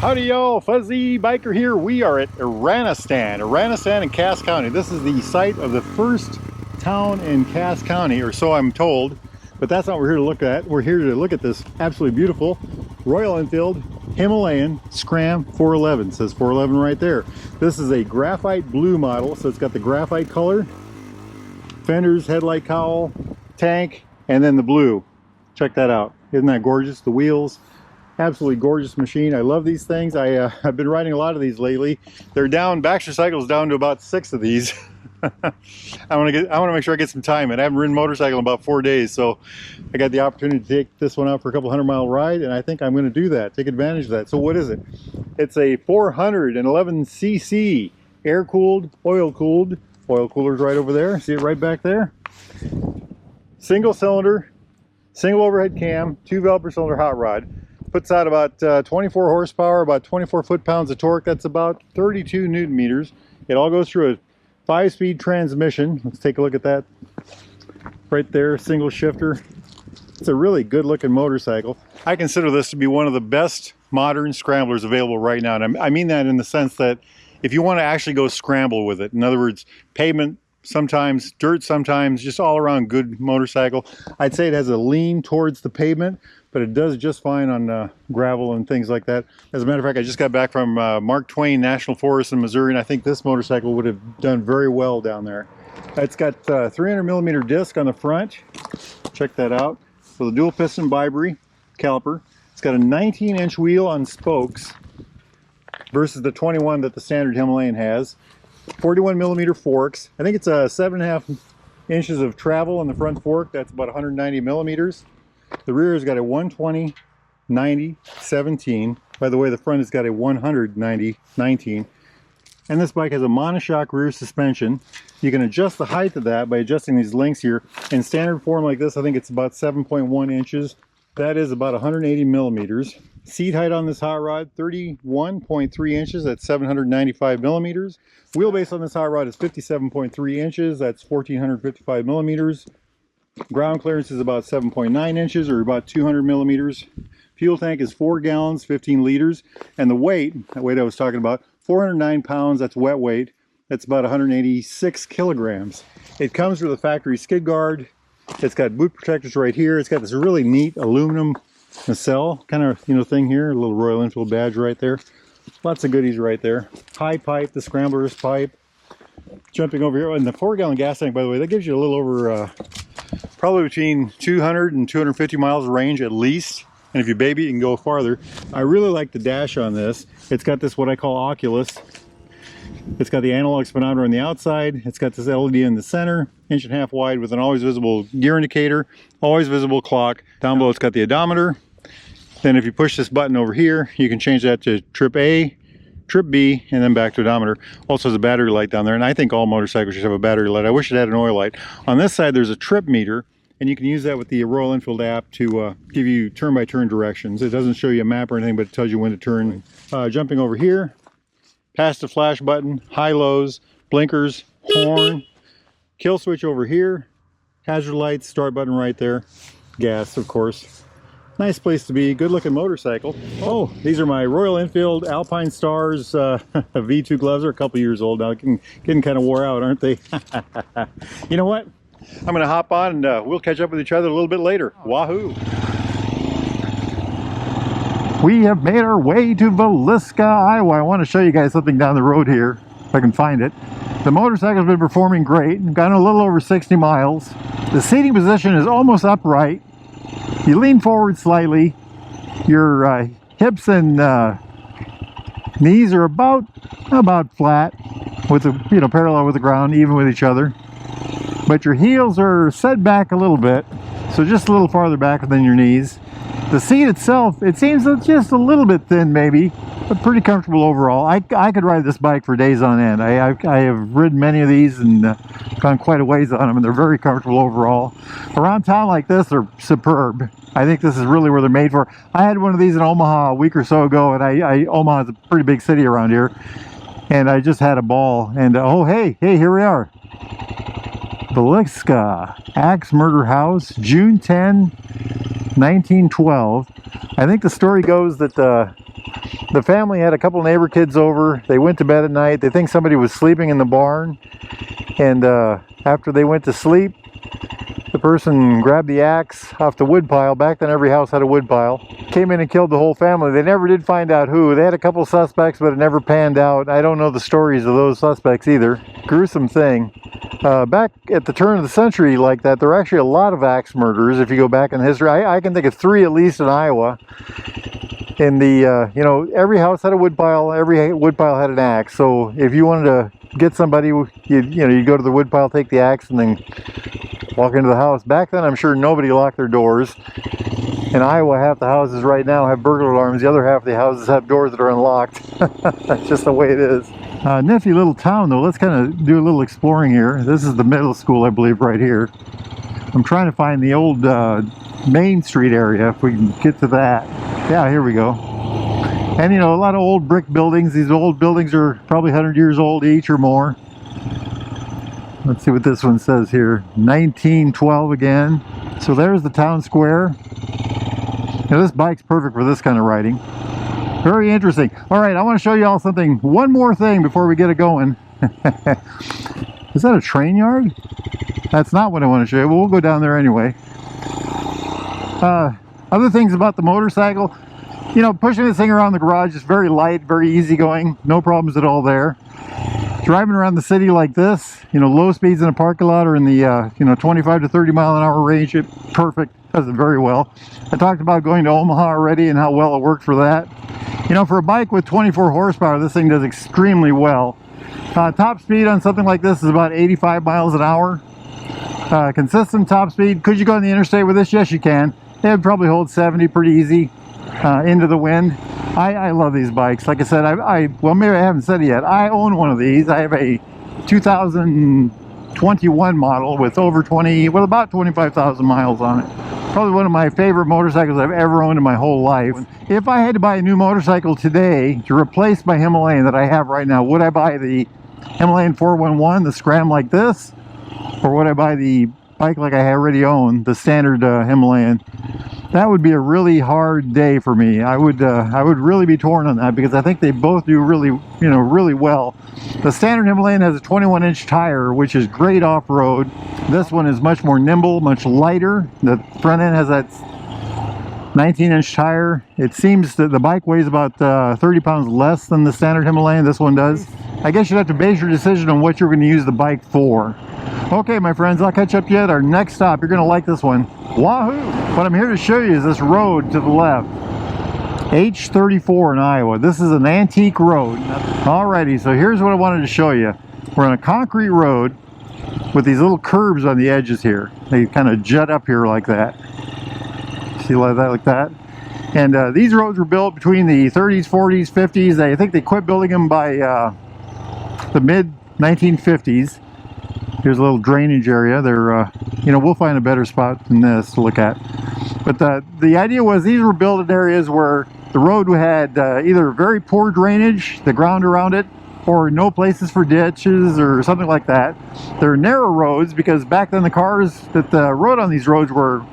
Howdy y'all, Fuzzy Biker here. We are at Iranistan in Cass County. This is the site of the first town in Cass County, or so I'm told. But that's not what we're here to look at. We're here to look at this absolutely beautiful Royal Enfield Himalayan Scram 411. It says 411 right there. This is a graphite blue model, so it's got the graphite color, fenders, headlight cowl, tank, and then the blue. Check that out. Isn't that gorgeous? The wheels. Absolutely gorgeous machine. I love these things. I've been riding a lot of these lately. They're down, Baxter Cycle's down to about 6 of these. I want to make sure I get some time, and I haven't ridden motorcycle in about 4 days, so I got the opportunity to take this one out for a couple 100-mile ride, and I think I'm going to do that, take advantage of that. So what is it? It's a 411cc air-cooled, oil-cooled. Oil cooler's right over there. See it right back there? Single cylinder, single overhead cam, 2-valve per cylinder hot rod. Puts out about 24 horsepower, about 24 foot-pounds of torque. That's about 32 newton meters. It all goes through a 5-speed transmission. Let's take a look at that. Right there, single shifter. It's a really good-looking motorcycle. I consider this to be one of the best modern scramblers available right now. And I mean that in the sense that if you want to actually go scramble with it, in other words, pavement sometimes, dirt sometimes, just all around good motorcycle. I'd say it has a lean towards the pavement, but it does just fine on gravel and things like that. As a matter of fact, I just got back from Mark Twain National Forest in Missouri, and I think this motorcycle would have done very well down there. It's got 300 millimeter disc on the front. Check that out. So the dual piston Bibury caliper. It's got a 19-inch wheel on spokes versus the 21 that the standard Himalayan has. 41 millimeter forks. I think it's 7.5 inches of travel on the front fork. That's about 190 millimeters. The rear has got a 120, 90, 17. By the way, the front has got a 100, 90, 19. And this bike has a monoshock rear suspension. You can adjust the height of that by adjusting these links here. In standard form like this, I think it's about 7.1 inches. That is about 180 millimeters. Seat height on this hot rod, 31.3 inches. That's 795 millimeters. Wheelbase on this hot rod is 57.3 inches. That's 1455 millimeters. Ground clearance is about 7.9 inches, or about 200 millimeters. Fuel tank is 4 gallons, 15 liters. And the weight, that weight I was talking about, 409 pounds. That's wet weight. That's about 186 kilograms. It comes with a factory skid guard. It's got boot protectors right here. It's got this really neat aluminum nacelle kind of thing here. A little Royal Enfield badge right there. Lots of goodies right there. High pipe, the Scrambler's pipe. Jumping over here, and the 4-gallon gas tank, by the way, that gives you a little over probably between 200 and 250 miles range at least. And if you baby, you can go farther. I really like the dash on this. It's got this what I call Oculus. It's got the analog speedometer on the outside. It's got this LED in the center, 1.5 inch wide with an always visible gear indicator, always visible clock. Down below it's got the odometer. Then if you push this button over here, you can change that to trip A, trip B, and then back to odometer. Also has a battery light down there, and I think all motorcycles should have a battery light. I wish it had an oil light. On this side there's a trip meter, and you can use that with the Royal Enfield app to give you turn-by-turn directions. It doesn't show you a map or anything, but it tells you when to turn. Jumping over here, past the flash button, high-lows, blinkers, horn, kill switch over here, hazard lights, start button right there, gas, of course. Nice place to be, good looking motorcycle. Oh, these are my Royal Enfield Alpine Stars V2 gloves. They're a couple years old now, getting kind of wore out, aren't they? You know what? I'm gonna hop on and we'll catch up with each other a little bit later. Wahoo! We have made our way to Villisca, Iowa. I want to show you guys something down the road here, if I can find it. The motorcycle's been performing great, gone a little over 60 miles. The seating position is almost upright. You lean forward slightly. Your hips and knees are about flat, with the parallel with the ground, even with each other. But your heels are set back a little bit, so just a little farther back than your knees. The seat itself, it seems just a little bit thin maybe, but pretty comfortable overall. I could ride this bike for days on end. I have ridden many of these and gone quite a ways on them, and they're very comfortable overall. Around town like this, they're superb. I think this is really where they're made for. I had one of these in Omaha a week or so ago, and Omaha is a pretty big city around here, and I just had a ball. And oh hey, here we are. Villisca, Axe Murder House, June 10, 1912. I think the story goes that The family had a couple neighbor kids over. They went to bed at night. They think somebody was sleeping in the barn. And after they went to sleep, the person grabbed the axe off the wood pile. Back then every house had a wood pile. Came in and killed the whole family. They never did find out who. They had a couple suspects, but it never panned out. I don't know the stories of those suspects either. Gruesome thing. Back at the turn of the century like that, there were actually a lot of axe murders if you go back in history. I can think of 3 at least in Iowa. In the, you know, every house had a wood pile, every wood pile had an axe. So if you wanted to get somebody, you go to the wood pile, take the axe, and then walk into the house. Back then, I'm sure nobody locked their doors. In Iowa, half the houses right now have burglar alarms. The other half of the houses have doors that are unlocked. That's just the way it is. Nifty little town, though. Let's kind of do a little exploring here. This is the middle school, I believe, right here. I'm trying to find the old Main Street area, if we can get to that. Yeah, here we go. And, you know, a lot of old brick buildings. These old buildings are probably 100 years old each or more. Let's see what this one says here. 1912 again. So there's the town square. Now, this bike's perfect for this kind of riding. Very interesting. All right, I want to show you all something. One more thing before we get it going. Is that a train yard? That's not what I want to show you. Well, we'll go down there anyway. Other things about the motorcycle. You know, pushing this thing around the garage is very light, very easygoing. No problems at all there. Driving around the city like this, you know, low speeds in a parking lot or in the, 25 to 30 mile an hour range, perfect. Does it very well. I talked about going to Omaha already and how well it worked for that. You know, for a bike with 24 horsepower, this thing does extremely well. Top speed on something like this is about 85 miles an hour. Consistent top speed. Could you go on the interstate with this? Yes, you can. It would probably hold 70 pretty easy into the wind. I love these bikes. Like I said, well, maybe I haven't said it yet. I own one of these. I have a 2021 model with about 25,000 miles on it. Probably one of my favorite motorcycles I've ever owned in my whole life. If I had to buy a new motorcycle today to replace my Himalayan that I have right now, would I buy the Himalayan 411, the Scram like this? Or would I buy the bike like I already own, the standard Himalayan? That would be a really hard day for me. I would really be torn on that because I think they both do really well. The standard Himalayan has a 21-inch tire, which is great off-road. This one is much more nimble, much lighter. The front end has that 19-inch tire. It seems that the bike weighs about 30 pounds less than the standard Himalayan. This one does. I guess you'd have to base your decision on what you're going to use the bike for. Okay, my friends, I'll catch up to you at our next stop. You're going to like this one. Wahoo! What I'm here to show you is this road to the left. H34 in Iowa. This is an antique road. Alrighty, so here's what I wanted to show you. We're on a concrete road with these little curves on the edges here. They kind of jut up here like that. See like that? And these roads were built between the 30s, 40s, 50s. I think they quit building them by the mid-1950s. Here's a little drainage area. They're, we'll find a better spot than this to look at. But the idea was these were built in areas where the road had either very poor drainage, the ground around it, or no places for ditches or something like that. They're narrow roads because back then the cars that rode on these roads were,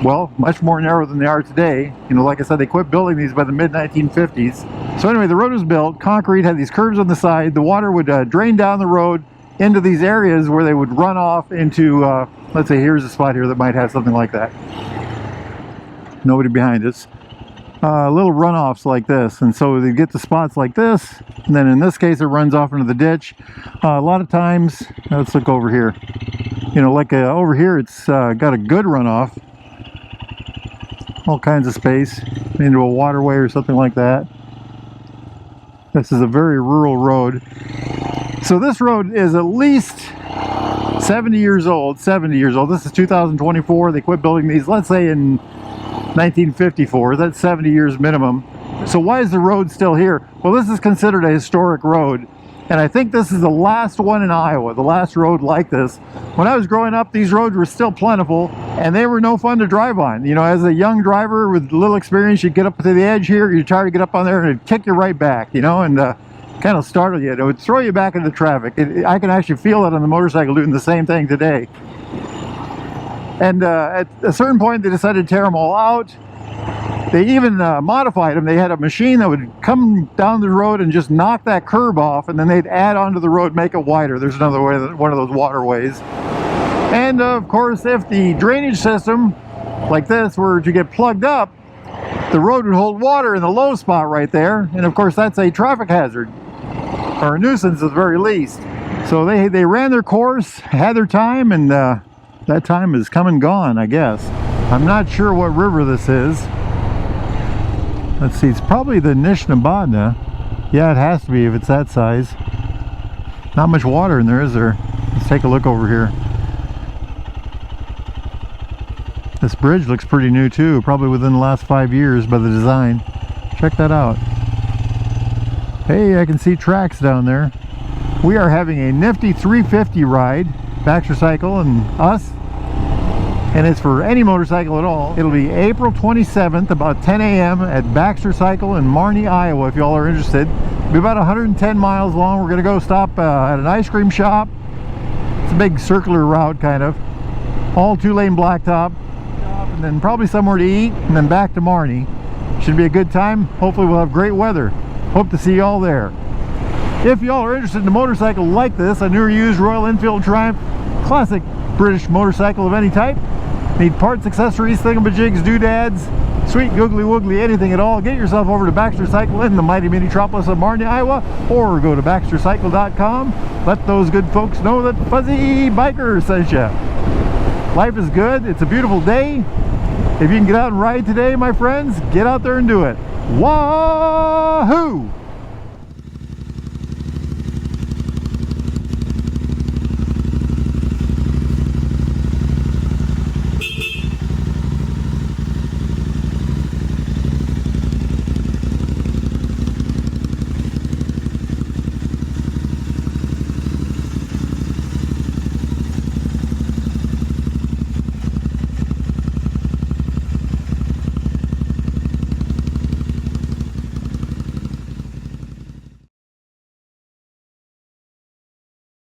well, much more narrow than they are today. You know, like I said, they quit building these by the mid-1950s. So anyway, the road was built, concrete, had these curves on the side. The water would drain down the road into these areas where they would run off into, let's say here's a spot here that might have something like that. Nobody behind us. Little runoffs like this, and so they get to spots like this, and then in this case it runs off into the ditch. A lot of times, let's look over here. You know, like over here it's got a good runoff. All kinds of space into a waterway or something like that. This is a very rural road. So this road is at least 70 years old. This is 2024. They quit building these, let's say in 1954. That's 70 years minimum. So why is the road still here? Well, this is considered a historic road. And I think this is the last one in Iowa, the last road like this. When I was growing up, these roads were still plentiful and they were no fun to drive on. You know, as a young driver with little experience, you'd get up to the edge here, you'd try to get up on there and it'd kick you right back, you know, and kind of startle you. It would throw you back into traffic. I can actually feel it on the motorcycle doing the same thing today. And at a certain point, they decided to tear them all out. They even modified them. They had a machine that would come down the road and just knock that curb off, and then they'd add onto the road, make it wider. There's another way, one of those waterways. And of course, if the drainage system like this were to get plugged up, the road would hold water in the low spot right there, and of course that's a traffic hazard, or a nuisance at the very least. So they ran their course, had their time, and that time is come and gone, I guess. I'm not sure what river this is. Let's see, it's probably the Nishnabadna. Yeah, it has to be if it's that size. Not much water in there, is there? Let's take a look over here. This bridge looks pretty new too, probably within the last 5 years by the design. Check that out. Hey, I can see tracks down there. We are having a nifty 350 ride, Baxter Cycle and us. And it's for any motorcycle at all. It'll be April 27th, about 10 a.m. at Baxter Cycle in Marnie, Iowa, if y'all are interested. It'll be about 110 miles long. We're gonna go stop at an ice cream shop. It's a big circular route, kind of. All 2-lane blacktop. And then probably somewhere to eat, and then back to Marnie. Should be a good time. Hopefully we'll have great weather. Hope to see y'all there. If y'all are interested in a motorcycle like this, a new or used Royal Enfield Triumph, classic British motorcycle of any type, need parts, accessories, thingamajigs, doodads, sweet googly woogly, anything at all, get yourself over to Baxter Cycle in the mighty metropolis of Marnie, Iowa, or go to baxtercycle.com. Let those good folks know that Fuzzy Biker sent ya. Life is good. It's a beautiful day. If you can get out and ride today, my friends, get out there and do it. Wahoo!